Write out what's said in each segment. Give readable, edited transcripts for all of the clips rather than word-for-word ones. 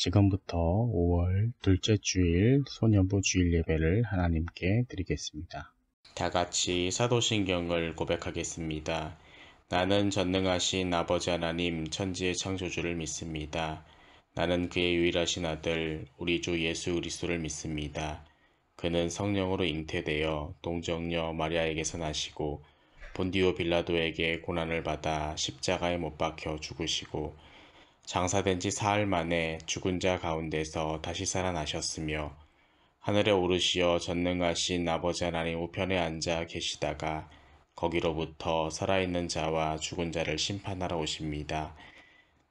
지금부터 5월 둘째 주일 소년부 주일 예배를 하나님께 드리겠습니다. 다 같이 사도신경을 고백하겠습니다. 나는 전능하신 아버지 하나님 천지의 창조주를 믿습니다. 나는 그의 유일하신 아들 우리 주 예수 그리스도를 믿습니다. 그는 성령으로 잉태되어 동정녀 마리아에게서 나시고 본디오 빌라도에게 고난을 받아 십자가에 못 박혀 죽으시고 장사된 지 사흘 만에 죽은 자 가운데서 다시 살아나셨으며 하늘에 오르시어 전능하신 아버지 하나님 우편에 앉아 계시다가 거기로부터 살아있는 자와 죽은 자를 심판하러 오십니다.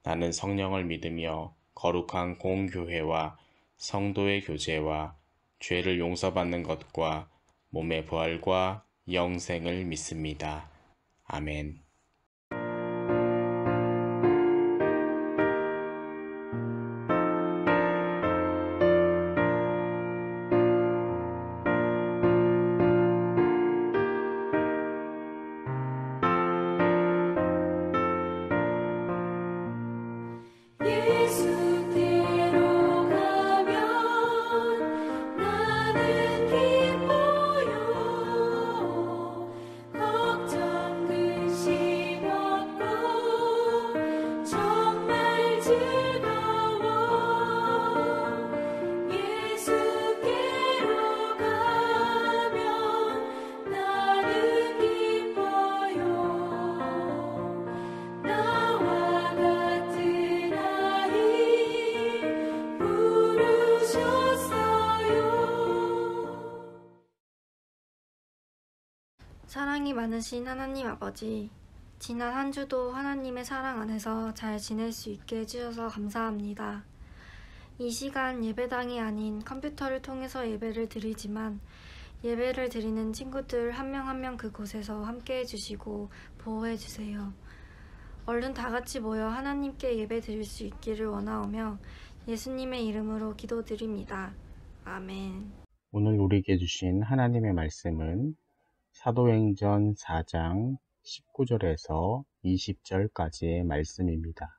나는 성령을 믿으며 거룩한 공교회와 성도의 교제와 죄를 용서받는 것과 몸의 부활과 영생을 믿습니다. 아멘. 사랑이 많으신 하나님 아버지, 지난 한 주도 하나님의 사랑 안에서 잘 지낼 수 있게 해주셔서 감사합니다. 이 시간 예배당이 아닌 컴퓨터를 통해서 예배를 드리지만 예배를 드리는 친구들 한 명 한 명 그곳에서 함께 해주시고 보호해주세요. 얼른 다 같이 모여 하나님께 예배 드릴 수 있기를 원하오며 예수님의 이름으로 기도드립니다. 아멘. 오늘 우리에게 주신 하나님의 말씀은 사도행전 4장 19절에서 20절까지의 말씀입니다.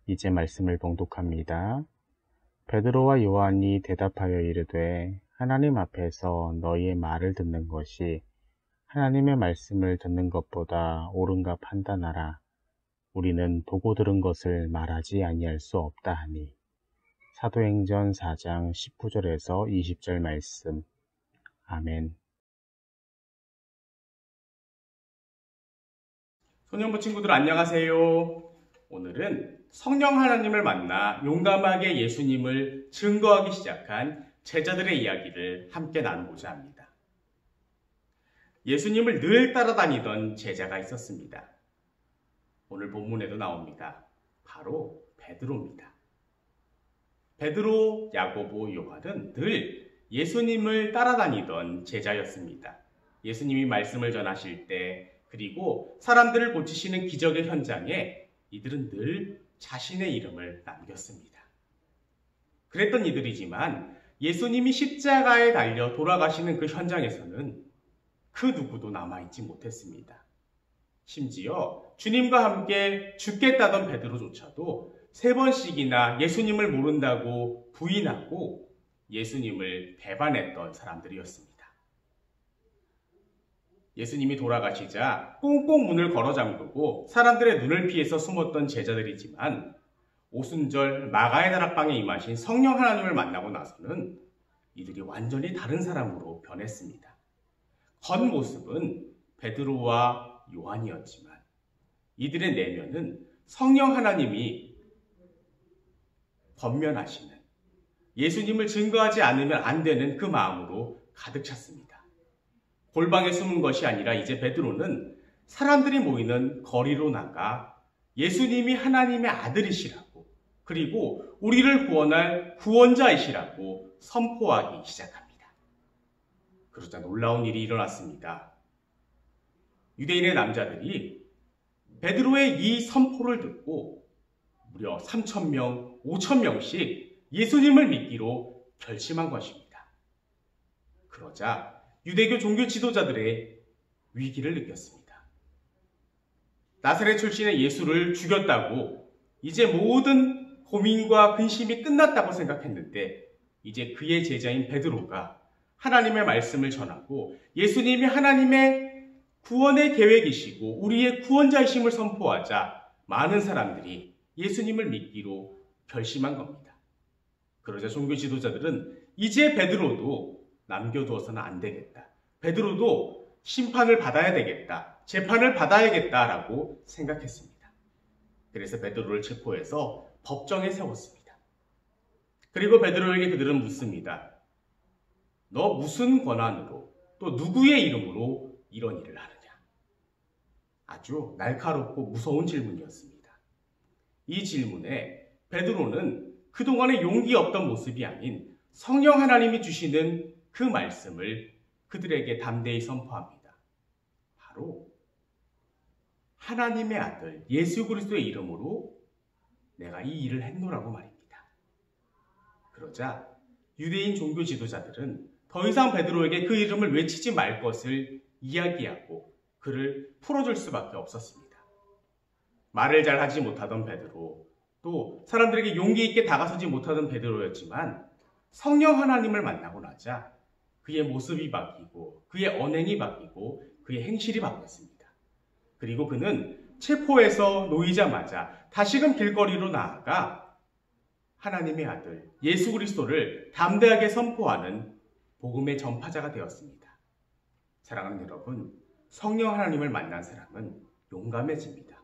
이제 말씀을 봉독합니다. 베드로와 요한이 대답하여 이르되 하나님 앞에서 너희의 말을 듣는 것이 하나님의 말씀을 듣는 것보다 옳은가 판단하라. 우리는 보고 들은 것을 말하지 아니할 수 없다 하니. 사도행전 4장 19절에서 20절 말씀. 아멘. 소년부 친구들 안녕하세요. 오늘은 성령 하나님을 만나 용감하게 예수님을 증거하기 시작한 제자들의 이야기를 함께 나누고자 합니다. 예수님을 늘 따라다니던 제자가 있었습니다. 오늘 본문에도 나옵니다. 바로 베드로입니다. 베드로, 야고보, 요한은 늘 예수님을 따라다니던 제자였습니다. 예수님이 말씀을 전하실 때 그리고 사람들을 고치시는 기적의 현장에 이들은 늘 자신의 이름을 남겼습니다. 그랬던 이들이지만 예수님이 십자가에 달려 돌아가시는 그 현장에서는 그 누구도 남아있지 못했습니다. 심지어 주님과 함께 죽겠다던 베드로조차도 3번씩이나 예수님을 모른다고 부인하고 예수님을 배반했던 사람들이었습니다. 예수님이 돌아가시자 꽁꽁 문을 걸어 잠그고 사람들의 눈을 피해서 숨었던 제자들이지만 오순절 마가의 다락방에 임하신 성령 하나님을 만나고 나서는 이들이 완전히 다른 사람으로 변했습니다. 겉모습은 베드로와 요한이었지만 이들의 내면은 성령 하나님이 권면하시는, 예수님을 증거하지 않으면 안 되는 그 마음으로 가득 찼습니다. 골방에 숨은 것이 아니라 이제 베드로는 사람들이 모이는 거리로 나가 예수님이 하나님의 아들이시라고, 그리고 우리를 구원할 구원자이시라고 선포하기 시작합니다. 그러자 놀라운 일이 일어났습니다. 유대인의 남자들이 베드로의 이 선포를 듣고 무려 3,000명, 5,000명씩 예수님을 믿기로 결심한 것입니다. 그러자 유대교 종교 지도자들의 위기를 느꼈습니다. 나사렛 출신의 예수를 죽였다고 이제 모든 고민과 근심이 끝났다고 생각했는데 이제 그의 제자인 베드로가 하나님의 말씀을 전하고 예수님이 하나님의 구원의 계획이시고 우리의 구원자이심을 선포하자 많은 사람들이 예수님을 믿기로 결심한 겁니다. 그러자 종교 지도자들은 이제 베드로도 남겨두어서는 안 되겠다. 베드로도 심판을 받아야 되겠다. 재판을 받아야겠다라고 생각했습니다. 그래서 베드로를 체포해서 법정에 세웠습니다. 그리고 베드로에게 그들은 묻습니다. 너 무슨 권한으로 또 누구의 이름으로 이런 일을 하느냐? 아주 날카롭고 무서운 질문이었습니다. 이 질문에 베드로는 그동안의 용기 없던 모습이 아닌 성령 하나님이 주시는 그 말씀을 그들에게 담대히 선포합니다. 바로 하나님의 아들 예수 그리스도의 이름으로 내가 이 일을 했노라고 말입니다. 그러자 유대인 종교 지도자들은 더 이상 베드로에게 그 이름을 외치지 말 것을 이야기하고 그를 풀어줄 수밖에 없었습니다. 말을 잘 하지 못하던 베드로, 또 사람들에게 용기 있게 다가서지 못하던 베드로였지만 성령 하나님을 만나고 나자 그의 모습이 바뀌고 그의 언행이 바뀌고 그의 행실이 바뀌었습니다. 그리고 그는 체포에서 놓이자마자 다시금 길거리로 나아가 하나님의 아들 예수 그리스도를 담대하게 선포하는 복음의 전파자가 되었습니다. 사랑하는 여러분, 성령 하나님을 만난 사람은 용감해집니다.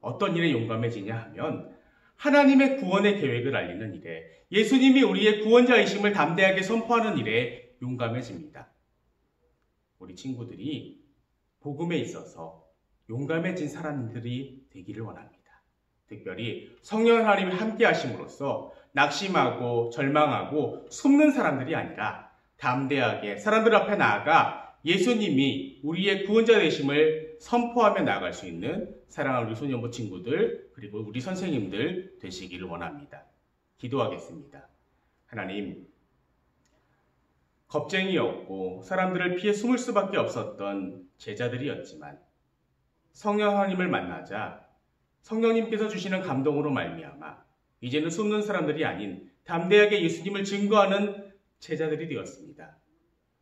어떤 일에 용감해지냐 하면 하나님의 구원의 계획을 알리는 일에, 예수님이 우리의 구원자이심을 담대하게 선포하는 일에 용감해집니다. 우리 친구들이 복음에 있어서 용감해진 사람들이 되기를 원합니다. 특별히 성령 하나님이 함께 하심으로써 낙심하고 절망하고 숨는 사람들이 아니라 담대하게 사람들 앞에 나아가 예수님이 우리의 구원자 되심을 선포하며 나아갈 수 있는 사랑하는 우리 소년부 친구들 그리고 우리 선생님들 되시기를 원합니다. 기도하겠습니다. 하나님, 겁쟁이였고 사람들을 피해 숨을 수밖에 없었던 제자들이었지만 성령 하나님을 만나자 성령님께서 주시는 감동으로 말미암아 이제는 숨는 사람들이 아닌 담대하게 예수님을 증거하는 제자들이 되었습니다.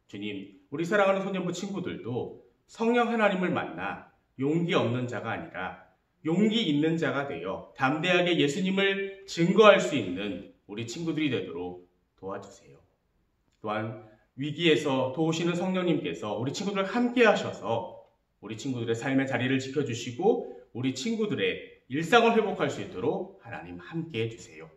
주님, 우리 사랑하는 소년부 친구들도 성령 하나님을 만나 용기 없는 자가 아니라 용기 있는 자가 되어 담대하게 예수님을 증거할 수 있는 우리 친구들이 되도록 도와주세요. 또한 위기에서 도우시는 성령님께서 우리 친구들과 함께 하셔서 우리 친구들의 삶의 자리를 지켜주시고 우리 친구들의 일상을 회복할 수 있도록 하나님 함께 해주세요.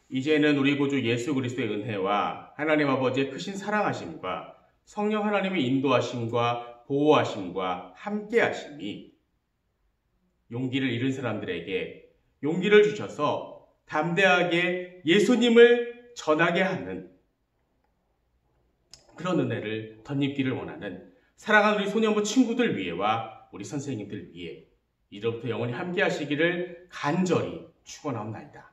이제는 우리 구주 예수 그리스도의 은혜와 하나님 아버지의 크신 사랑하심과 성령 하나님의 인도하심과 보호하심과 함께하심이 용기를 잃은 사람들에게 용기를 주셔서 담대하게 예수님을 전하게 하는 그런 은혜를 덧입기를 원하는 사랑하는 우리 소년부 친구들 위에와 우리 선생님들 위에 이로부터 영원히 함께 하시기를 간절히 축원하옵나이다.